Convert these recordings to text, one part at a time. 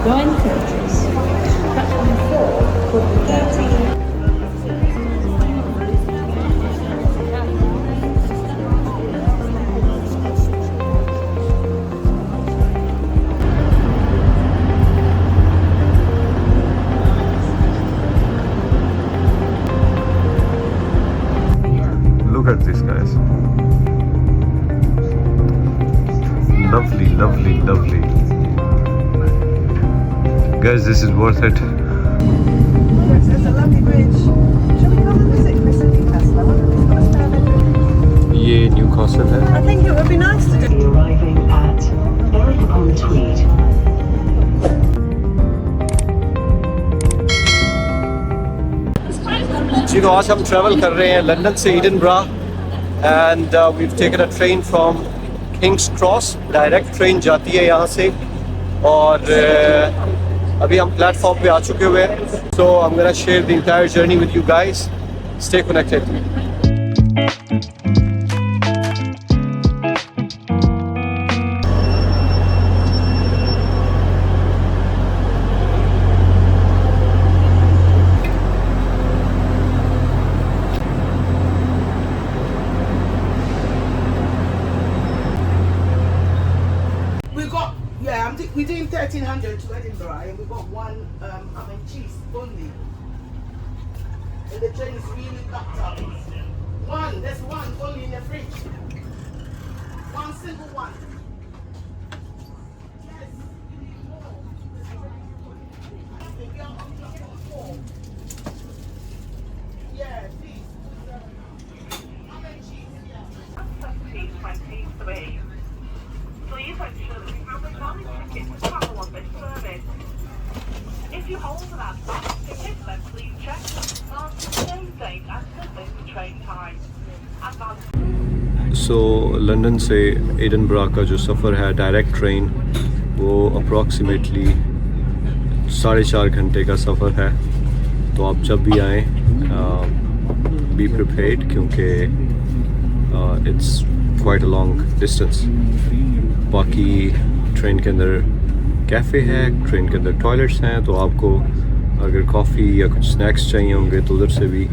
9 coaches. Platform 4 for the 13. Look at this, guys. Lovely, lovely, lovely. Guys, this is worth it. There's a lovely bridge. Shall we come and visit Newcastle? I wonder if it's got a spare bedroom. ये Newcastle है. I think it would be nice to do. Arriving at Berwick on Tweed. जी तो आज हम travel कर रहे हैं London से Edinburgh and we've taken a train from King's Cross. Direct train जाती है यहाँ से और अभी हम प्लेटफॉर्म पे आ चुके हुए हैं. So I'm gonna share the entire journey with you guys. Stay connected. We're doing 1300 to Edinburgh, and we've got one ham and cheese only. And the train is really packed up. There's one only in the fridge. One single one. Yes, you need more. We are on platform 4. Yeah, please. Ham and cheese, yeah. 23. Please ensure that you have a valid ticket to travel on this service. If you hold an advance ticket, then please check the start of today's date and submit the train time. So London से Edinburgh का जो सफ़र है direct train वो approximately 4.5 घंटे का सफ़र है. तो आप जब भी आएँ बी प्रिपेयर्ड क्योंकि it's quite a long distance. बाकी ट्रेन के अंदर कैफ़े है, ट्रेन के अंदर टॉयलेट्स हैं, तो आपको अगर कॉफ़ी या कुछ स्नैक्स चाहिए होंगे तो उधर से भी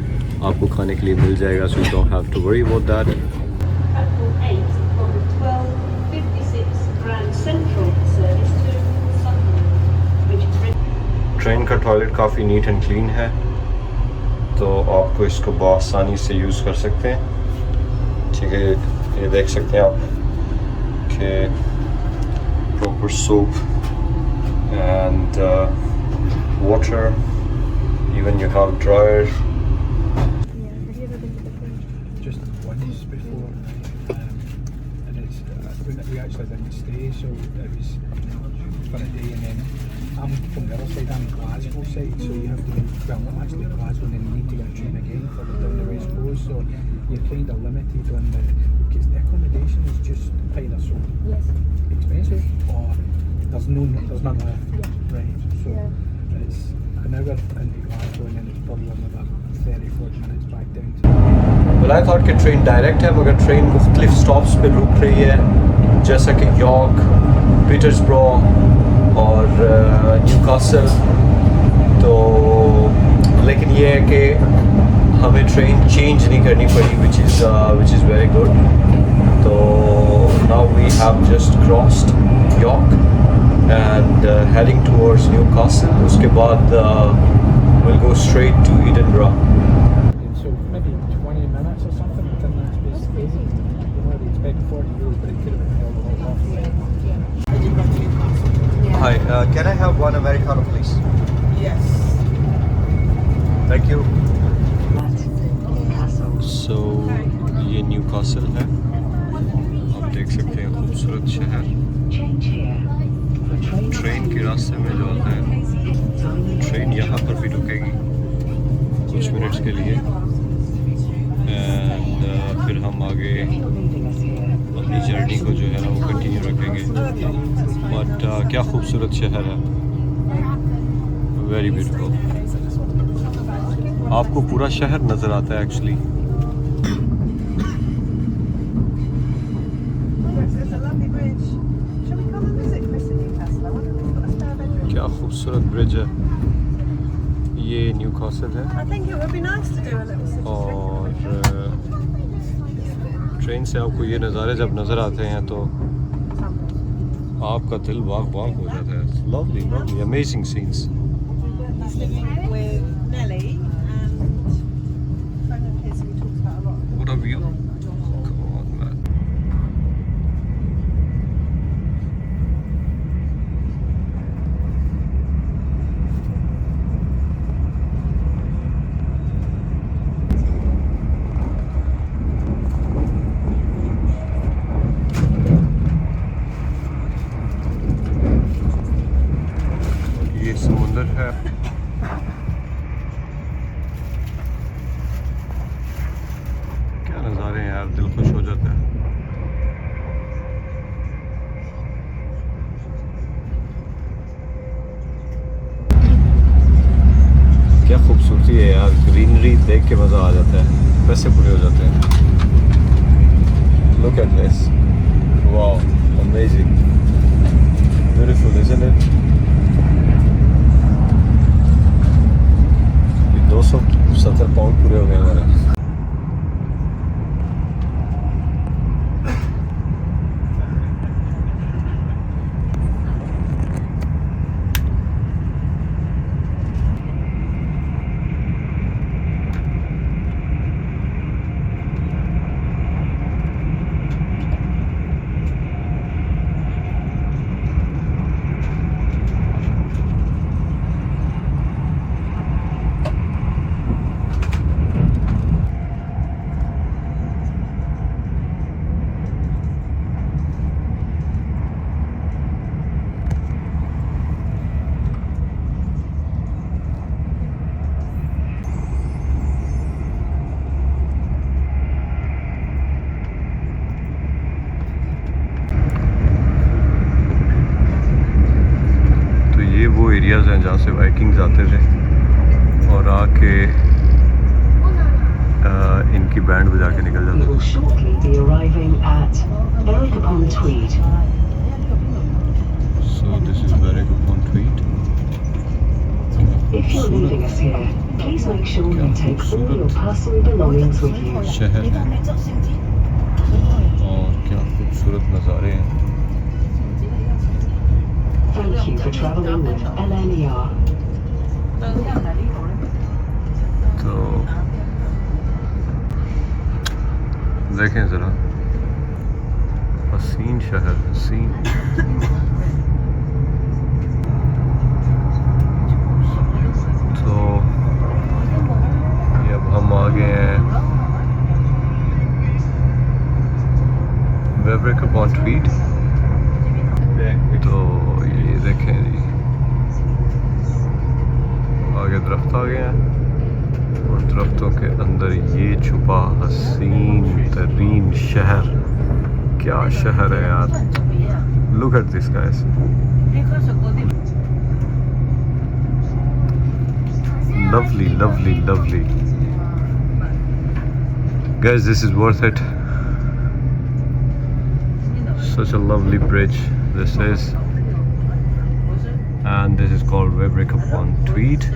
आपको खाने के लिए मिल जाएगा. So you don't have to worry about that. Platform 8 for the 12:56 Grand Central service to Sunderland, which is train का टॉयलेट काफ़ी नीट एंड क्लीन है, तो आपको इसको बआसानी से यूज़ कर सकते हैं. ठीक है, ये देख सकते हैं आप कि proper soap and water, even you have dryers. Just once before, and it's we actually didn't stay, so it was for a day, and then I'm from the other side, I'm Glasgow side, so you have to, well, not actually Glasgow, and then you need to get a train again for the down the West Coast, so you're kind of limited on because the accommodation is just kind of so expensive, or there's none left. Yeah. Right, so it's an hour into Glasgow, and then it's probably another 30-40 minutes back down to. Well, I thought कि train direct है, मगर train मुख्तलिफ stops पे रुक रही है, जैसा कि यॉर्क, पीटर्सब्रो और न्यूकासल. तो लेकिन ये है कि हमें ट्रेन चेंज नहीं करनी पड़ी, which is very good. तो now we have just crossed York and heading towards Newcastle. उसके बाद we'll go straight to Edinburgh. And so maybe 20 minutes or something within that space. You know, they expect 40 euros, but it could have been held a lot off. Hi, can I have one Americano, please? Yes. Thank you. So ये Newcastle है, आप देख सकते हैं खूबसूरत शहर. Train के रास्ते में जो आता है, ट्रेन यहाँ पर भी रुकेगी कुछ मिनट्स के लिए एंड फिर हम आगे अपनी जर्नी को जो है ना वो कंटिन्यू रखेंगे. बट क्या खूबसूरत शहर है, वेरी ब्यूटीफुल. आपको पूरा शहर नज़र आता है एक्चुअली. खूबसूरत ब्रिज है। ये न्यू कासल है I think it would be nice to do a little city और ट्रेन से आपको ये नज़ारे जब नज़र आते हैं तो आपका दिल वाक वाक हो जाता है। Lovely lovely amazing scenes. He's living with Nelly and a friend of his who he talks about a lot. What a view. Come on, man. ये समुंदर है। क्या नज़ारे हैं यार, दिल खुश हो जाता है। क्या खूबसूरती है यार, ग्रीनरी देख के मज़ा आ जाता है, पैसे पूरे हो जाते हैं। Look at this. Wow, amazing. Beautiful, isn't it? 270 pound पूरे हो गए हमारे। वो एरियाज़ हैं जहाँ से वाइकिंग्स आते थे और आके इनकी बैंड बजा के निकल जाते थे। Shortly be arriving at Berwick upon Tweed. So this is Berwick upon Tweed. If you're leaving us here, please make sure you take all your personal belongings with you. शहर है और क्या खूबसूरत नज़ारे हैं। Thank you for travelling with LNER. तो देखें ज़रा, हसीन शहर, हसीन। तो ये अब हम आ गए हैं Berwick upon Tweed। तो ये देखें जी, आगे दरख्त आ गए हैं और दरख्तों के अंदर ये छुपा हसीन तरीन शहर। क्या शहर है यार, look at this guys. Lovely lovely lovely guys, this is worth it. Such a lovely bridge this is, and this is called Berwick upon Tweed.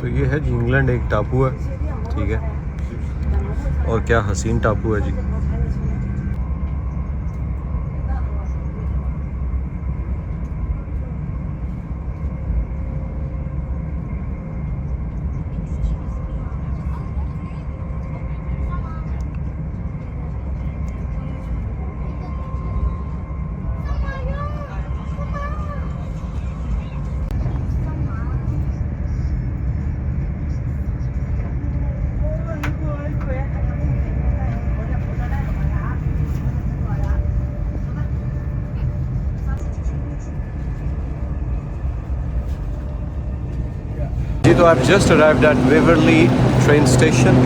तो ये है जी इंग्लैंड, एक टापू है, ठीक है, और क्या हसीन टापू है जी। तो I've just arrived at Waverley train station,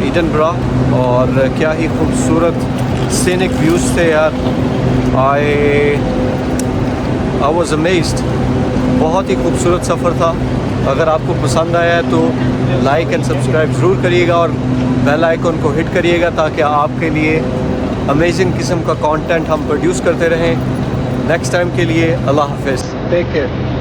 Edinburgh, और क्या ही खूबसूरत scenic views थे यार. I was amazed. बहुत ही खूबसूरत सफ़र था. अगर आपको पसंद आया है तो लाइक एंड सब्सक्राइब ज़रूर करिएगा और बेल आइकन को हिट करिएगा ताकि आपके लिए अमेजिंग किस्म का कंटेंट हम प्रोड्यूस करते रहें. नेक्स्ट टाइम के लिए अल्लाह हाफ़िज़. Take care.